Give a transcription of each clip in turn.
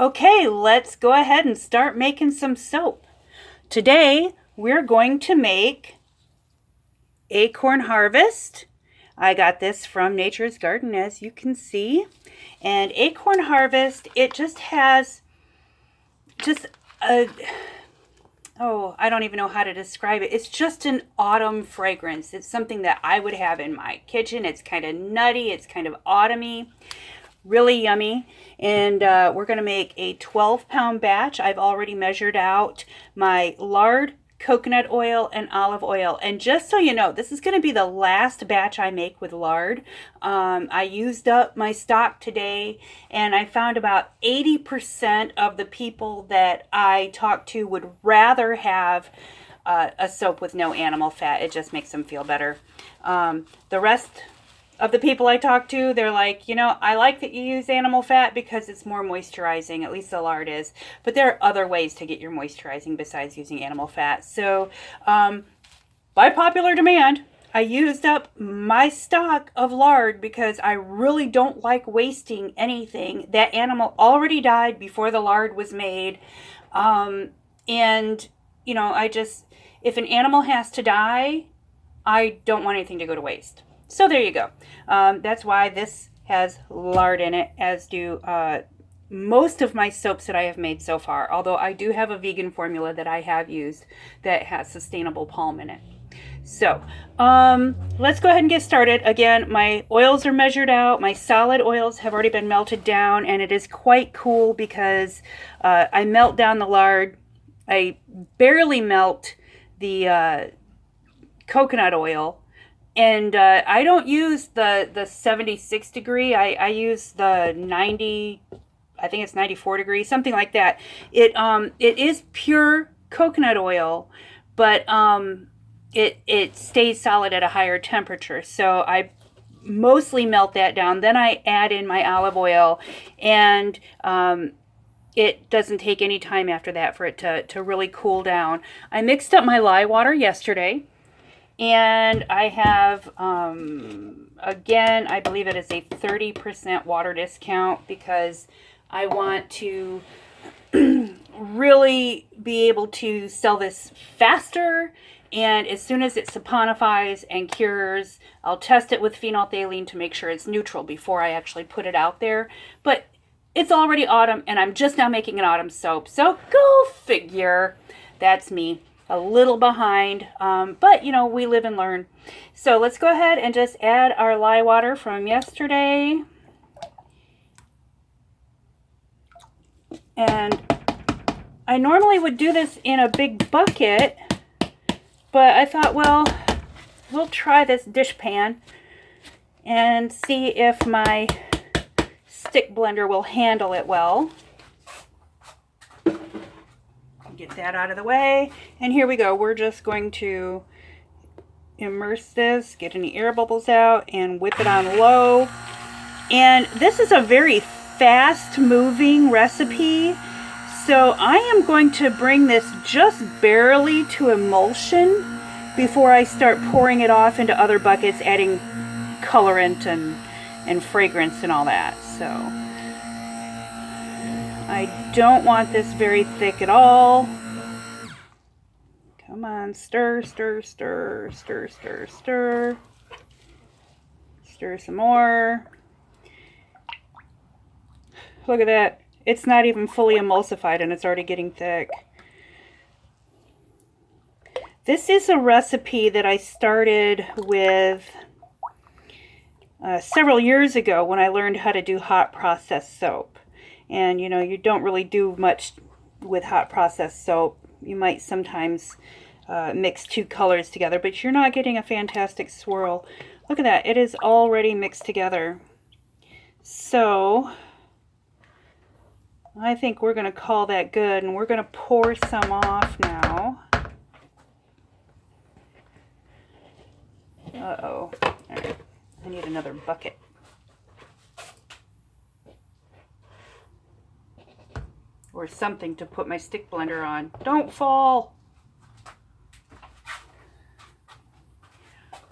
Okay, let's go ahead and start making some soap. Today, we're going to make Acorn Harvest. I got this from Nature's Garden, as you can see. And Acorn Harvest, it just has a, I don't even know how to describe it. It's just an autumn fragrance. It's something that I would have in my kitchen. It's kind of nutty. It's kind of autumny. Really yummy. And we're going to make a 12-pound batch. I've already measured out my lard, coconut oil, and olive oil. And just so you know, this is going to be the last batch I make with lard. I used up my stock today, and I found about 80% of the people that I talked to would rather have a soap with no animal fat. It just makes them feel better. The rest of the people I talk to, they're like, I like that you use animal fat because it's more moisturizing, at least the lard is. But there are other ways to get your moisturizing besides using animal fat. So, by popular demand, I used up my stock of lard because I really don't like wasting anything. That animal already died before the lard was made. And, if an animal has to die, I don't want anything to go to waste. So there you go. That's why this has lard in it, as do most of my soaps that I have made so far. Although I do have a vegan formula that I have used that has sustainable palm in it. So let's go ahead and get started. Again, my oils are measured out. My solid oils have already been melted down, and it is quite cool because I melt down the lard. I barely melt the coconut oil. And I don't use the 76 degree. I use the 90, I think it's 94 degrees, something like that. It is pure coconut oil, but it stays solid at a higher temperature. So I mostly melt that down. Then I add in my olive oil, and it doesn't take any time after that for it to really cool down. I mixed up my lye water yesterday. And I have, again, I believe it is a 30% water discount because I want to really be able to sell this faster. And as soon as it saponifies and cures, I'll test it with phenolphthalein to make sure it's neutral before I actually put it out there. But it's already autumn, and I'm just now making an autumn soap. So go figure. That's me. A little behind, but we live and learn. So let's go ahead and just add our lye water from yesterday. And I normally would do this in a big bucket, but I thought, well, we'll try this dish pan and see if my stick blender will handle it well. Get that out of the way, and here we go. We're just going to immerse this, get any air bubbles out, and whip it on low. And this is a very fast moving recipe, so I am going to bring this just barely to emulsion before I start pouring it off into other buckets, adding colorant and fragrance and all that. So I don't want this very thick at all. Come on, stir, stir, stir, stir, stir, stir. Stir some more. Look at that. It's not even fully emulsified and it's already getting thick. This is a recipe that I started with several years ago when I learned how to do hot process soap. And you don't really do much with hot process soap. You might sometimes mix two colors together, but you're not getting a fantastic swirl. Look at that. It is already mixed together. So I think we're going to call that good, and we're going to pour some off now. Uh-oh. All right. I need another bucket. Or something to put my stick blender on. Don't fall!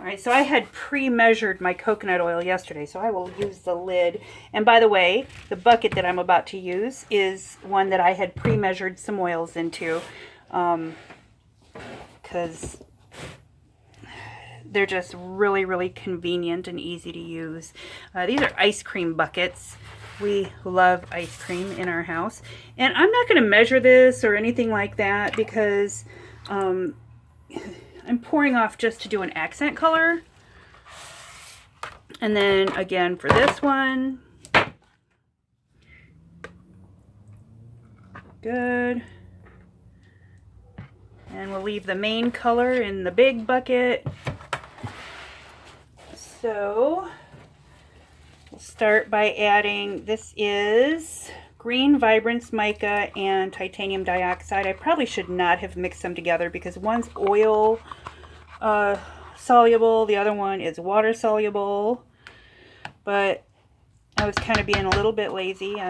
All right, so I had pre-measured my coconut oil yesterday, so I will use the lid. And by the way, the bucket that I'm about to use is one that I had pre-measured some oils into, because they're just really, really convenient and easy to use. These are ice cream buckets. We love ice cream in our house. And I'm not going to measure this or anything like that because I'm pouring off just to do an accent color. And then again for this one. Good. And we'll leave the main color in the big bucket. So we'll start by adding, this is Green Vibrance Mica and titanium dioxide. I probably should not have mixed them together because one's oil soluble, the other one is water soluble, but I was kind of being a little bit lazy.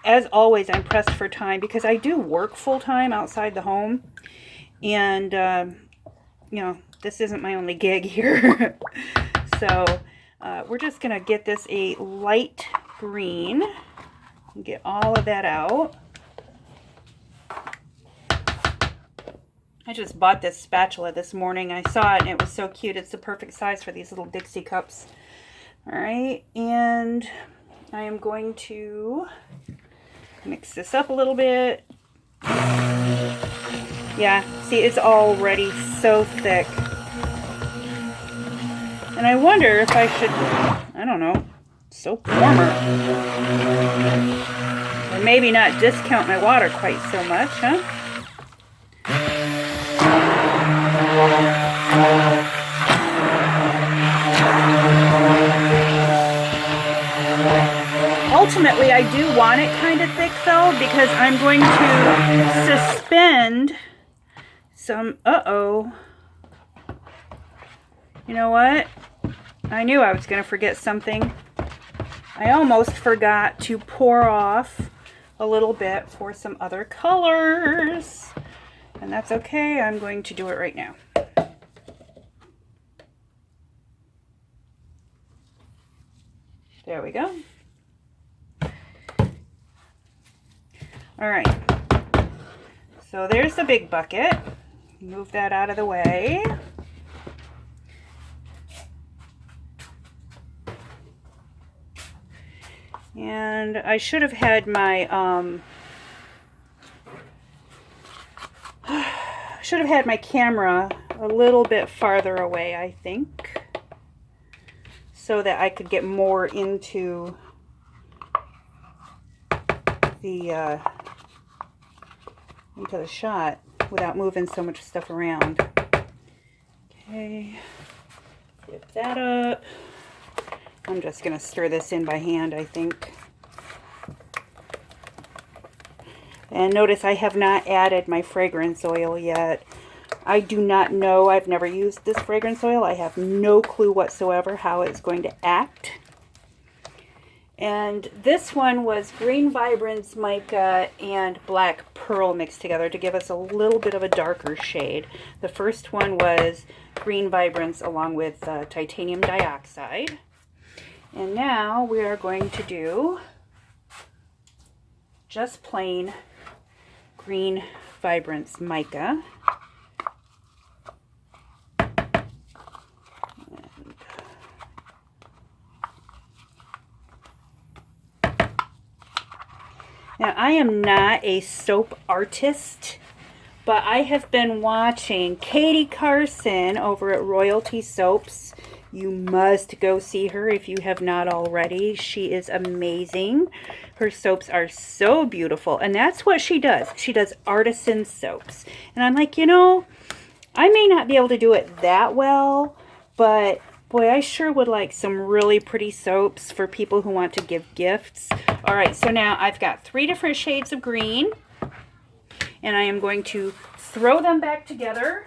As always, I'm pressed for time because I do work full-time outside the home, and you know, this isn't my only gig here. So we're just gonna get this a light green. Get all of that out. I just bought this spatula this morning. I saw it and it was so cute. It's the perfect size for these little Dixie cups. All right, and I am going to mix this up a little bit. Yeah, see, it's already so thick. And I wonder if I should, I don't know, soap warmer. Or maybe not discount my water quite so much, huh? Ultimately, I do want it kind of thick though, because I'm going to suspend some, you know what? I knew I was going to forget something. I almost forgot to pour off a little bit for some other colors. And that's okay. I'm going to do it right now. There we go. All right. So there's the big bucket. Move that out of the way. And I should have had my camera a little bit farther away, I think, so that I could get more into the shot without moving so much stuff around. Okay, flip that up. I'm just going to stir this in by hand, I think. And notice I have not added my fragrance oil yet. I do not know. I've never used this fragrance oil. I have no clue whatsoever how it's going to act. And this one was Green Vibrance Mica and Black Pearl mixed together to give us a little bit of a darker shade. The first one was Green Vibrance along with titanium dioxide. And now we are going to do just plain Green Vibrance Mica. Now, I am not a soap artist, but I have been watching Katie Carson over at Royalty Soaps. You must go see her if you have not already. She is amazing. Her soaps are so beautiful, and that's what she does. She does artisan soaps. And I'm like, you know, I may not be able to do it that well, but boy, I sure would like some really pretty soaps for people who want to give gifts. All right, so now I've got 3 different shades of green, and I am going to throw them back together.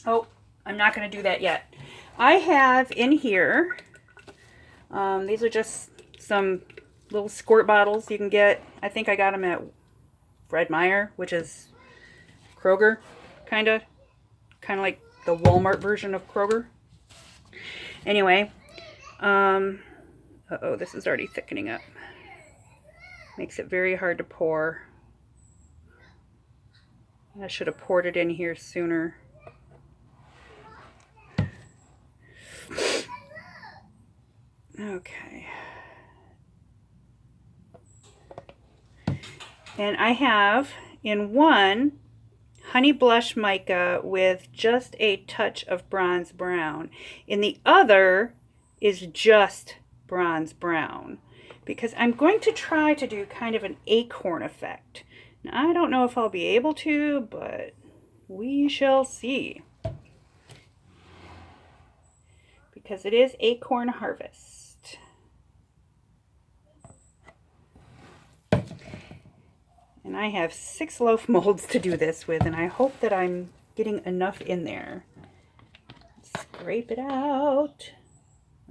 Oh, I'm not going to do that yet. I have in here, these are just some little squirt bottles you can get. I think I got them at Fred Meyer, which is Kroger, kind of like the Walmart version of Kroger. Anyway, uh-oh, this is already thickening up. Makes it very hard to pour. I should have poured it in here sooner. Okay. And I have in one honey blush mica with just a touch of bronze brown. In the other is just bronze brown, because I'm going to try to do kind of an acorn effect. Now, I don't know if I'll be able to, but we shall see. Because it is Acorn Harvest. And I have 6 loaf molds to do this with, and I hope that I'm getting enough in there. Scrape it out.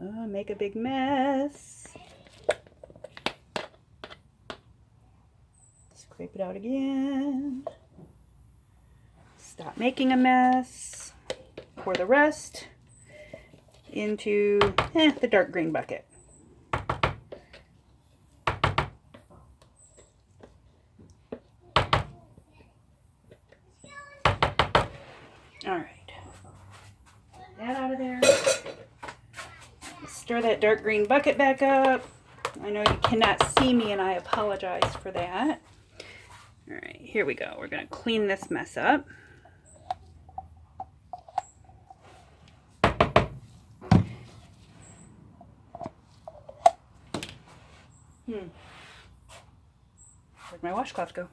Oh, make a big mess. Scrape it out again. Stop making a mess. Pour the rest into the dark green bucket. All right, that out of there. Stir that dark green bucket back up. I know you cannot see me, and I apologize for that. All right, here we go. We're going to clean this mess up. Where'd my washcloth go?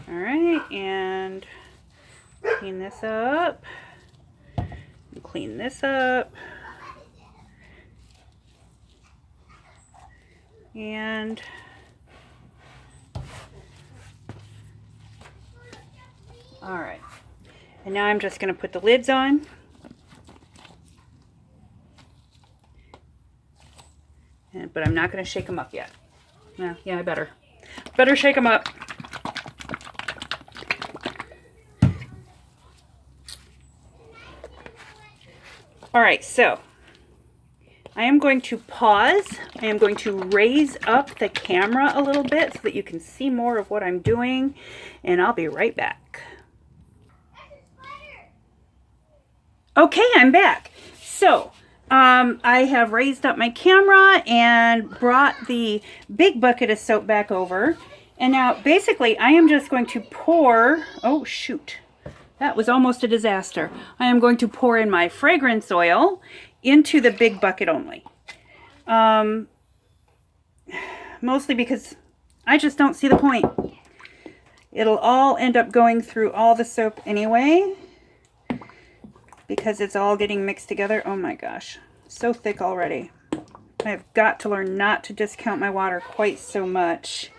All right, and clean this up. And clean this up. And all right. And now I'm just going to put the lids on. But I'm not going to shake them up yet. Yeah, I better shake them up. All right, so I am going to pause. I am going to raise up the camera a little bit so that you can see more of what I'm doing, and I'll be right back. Okay, I'm back. So I have raised up my camera and brought the big bucket of soap back over. And now basically I am just going to pour, oh shoot, that was almost a disaster. I am going to pour in my fragrance oil into the big bucket only. Mostly because I just don't see the point. It'll all end up going through all the soap anyway, because it's all getting mixed together. Oh my gosh, so thick already. I've got to learn not to discount my water quite so much.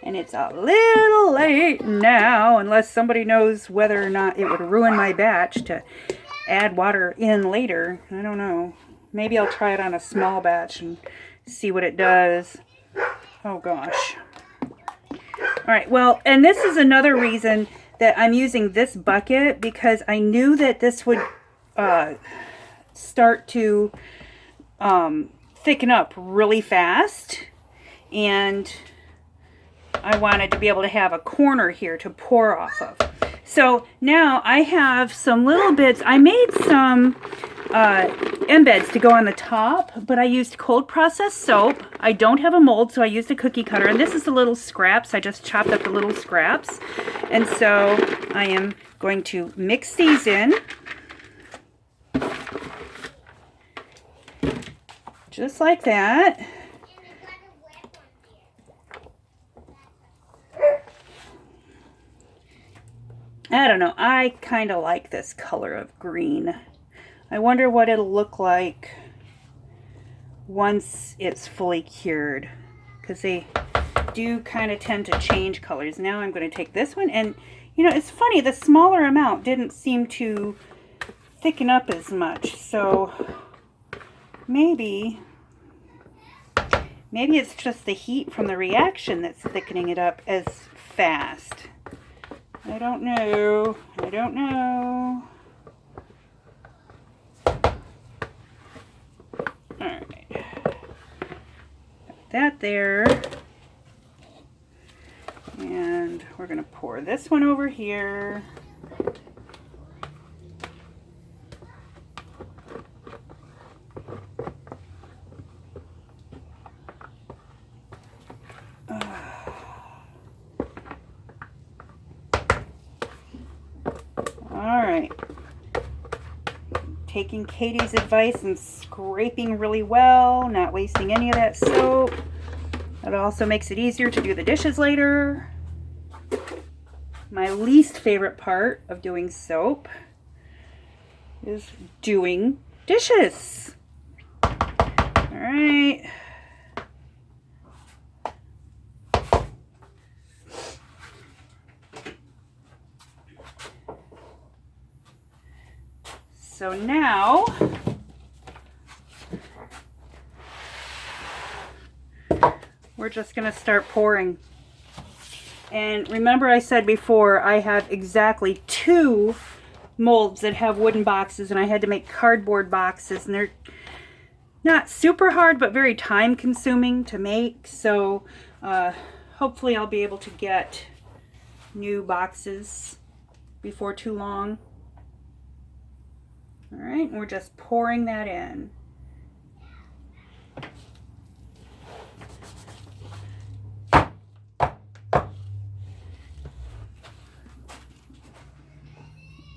And it's a little late now, unless somebody knows whether or not it would ruin my batch to add water in later. I don't know. Maybe I'll try it on a small batch and see what it does. Oh gosh. All right, well, and this is another reason that I'm using this bucket, because I knew that this would start to thicken up really fast, and I wanted to be able to have a corner here to pour off of. So now I have some little bits. I made some embeds to go on the top, but I used cold processed soap. I don't have a mold, so I used a cookie cutter, and this is the little scraps. I just chopped up the little scraps, and so I am going to mix these in. Just like that. I don't know. I kind of like this color of green. I wonder what it'll look like once it's fully cured, because they do kind of tend to change colors. Now I'm going to take this one, and you know, it's funny, the smaller amount didn't seem to thicken up as much, so maybe it's just the heat from the reaction that's thickening it up as fast. I don't know. I don't know. that there. And we're going to pour this one over here. All right. Taking Katie's advice and scraping really well, not wasting any of that soap. That also makes it easier to do the dishes later. My least favorite part of doing soap is doing dishes. All right. So now we're just going to start pouring. And remember I said before I have exactly 2 molds that have wooden boxes, and I had to make cardboard boxes, and they're not super hard but very time consuming to make. So hopefully I'll be able to get new boxes before too long. All right, we're just pouring that in.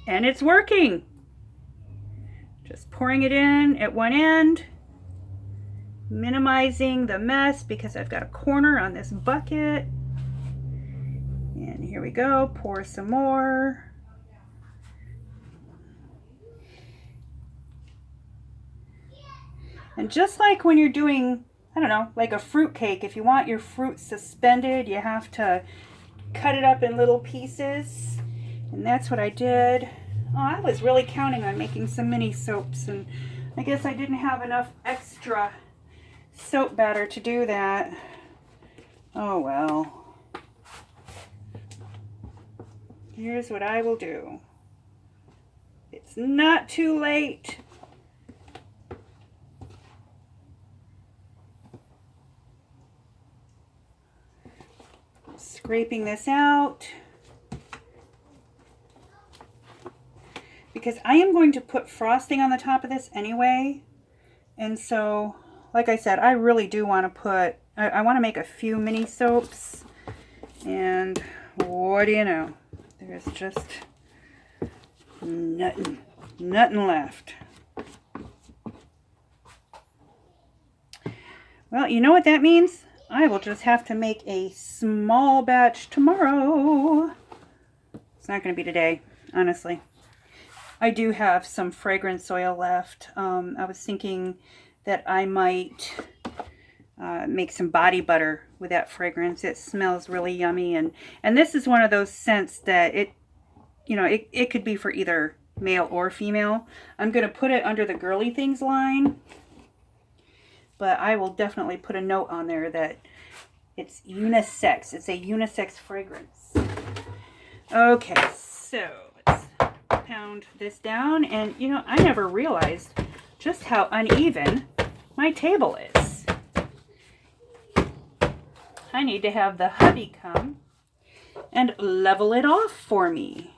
And it's working. Just pouring it in at one end, minimizing the mess because I've got a corner on this bucket. And here we go, pour some more. And just like when you're doing, I don't know, like a fruit cake, if you want your fruit suspended, you have to cut it up in little pieces. And that's what I did. Oh, I was really counting on making some mini soaps, and I guess I didn't have enough extra soap batter to do that. Oh well. Here's what I will do. It's not too late. Scraping this out because I am going to put frosting on the top of this anyway, and so like I said, I really do want to put I want to make a few mini soaps, and what do you know, there's just nothing left. Well, you know what that means? I will just have to make a small batch tomorrow. It's not going to be today, honestly. I do have some fragrance oil left. I was thinking that I might make some body butter with that fragrance. It smells really yummy, and this is one of those scents that it could be for either male or female. I'm going to put it under the girly things line. But I will definitely put a note on there that it's unisex. It's a unisex fragrance. Okay, so let's pound this down. And, I never realized just how uneven my table is. I need to have the hubby come and level it off for me.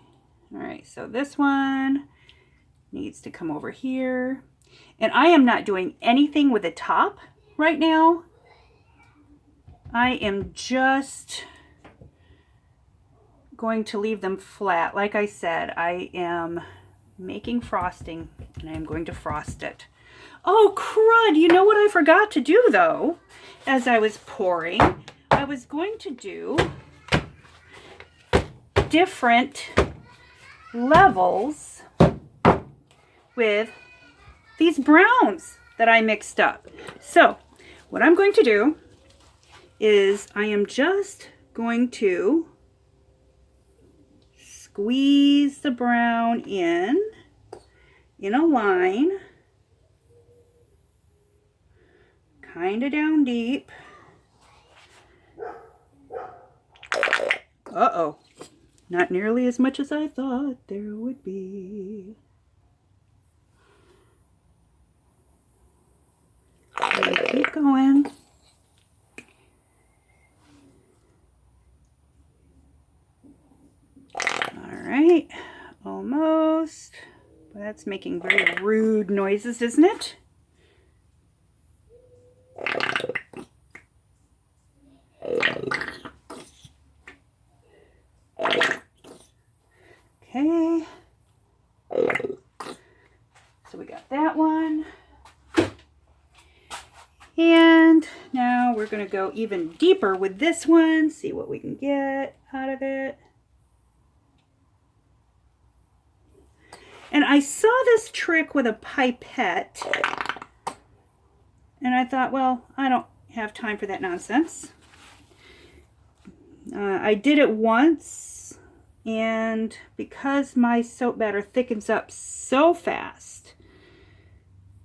All right, so this one needs to come over here. And I am not doing anything with the top right now. I am just going to leave them flat. Like I said, I am making frosting, and I am going to frost it. Oh, crud! You know what I forgot to do, though? As I was pouring, I was going to do different levels with these browns that I mixed up. So what I'm going to do is I am just going to squeeze the brown in a line, kind of down deep. Uh-oh, not nearly as much as I thought there would be. And keep going. That's making very rude noises, isn't it? Okay. So we got that one. And now we're going to go even deeper with this one, see what we can get out of it. And I saw this trick with a pipette, and I thought, well, I don't have time for that nonsense. I did it once, and because my soap batter thickens up so fast,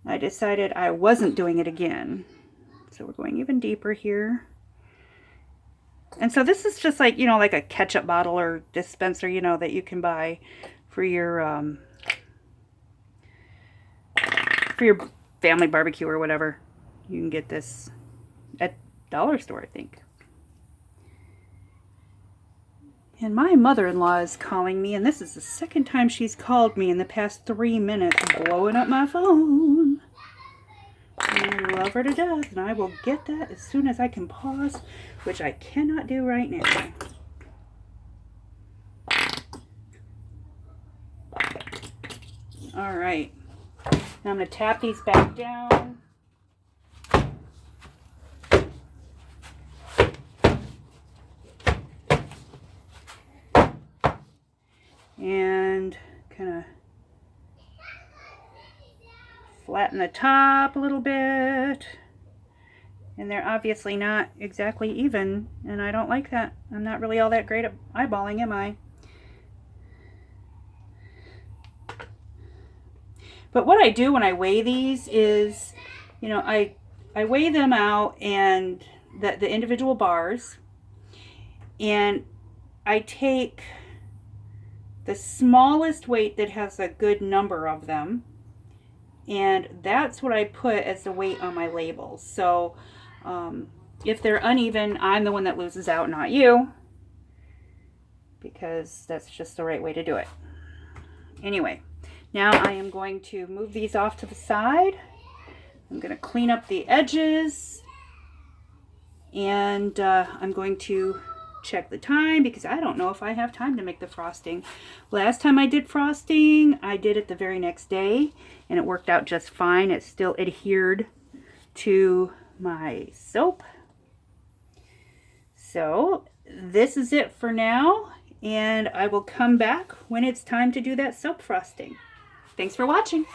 I decided I wasn't doing it again. So we're going even deeper here. And so this is just like, you know, like a ketchup bottle or dispenser, you know, that you can buy for your family barbecue or whatever. You can get this at dollar store, I think. And my mother-in-law is calling me, and this is the second time she's called me in the past 3 minutes, blowing up my phone. I love her to death, and I will get that as soon as I can pause, which I cannot do right now. All right. Now I'm going to tap these back down. And kind of flatten the top a little bit. And they're obviously not exactly even, and I don't like that. I'm not really all that great at eyeballing, am I? But what I do when I weigh these is, you know, I weigh them out and the individual bars, and I take the smallest weight that has a good number of them, and that's what I put as the weight on my labels. So if they're uneven, I'm the one that loses out, not you, because that's just the right way to do it. Anyway, now I am going to move these off to the side. I'm going to clean up the edges, and I'm going to check the time because I don't know if I have time to make the frosting. Last time I did frosting, I did it the very next day, and it worked out just fine. It still adhered to my soap. So this is it for now, and I will come back when it's time to do that soap frosting. Thanks for watching.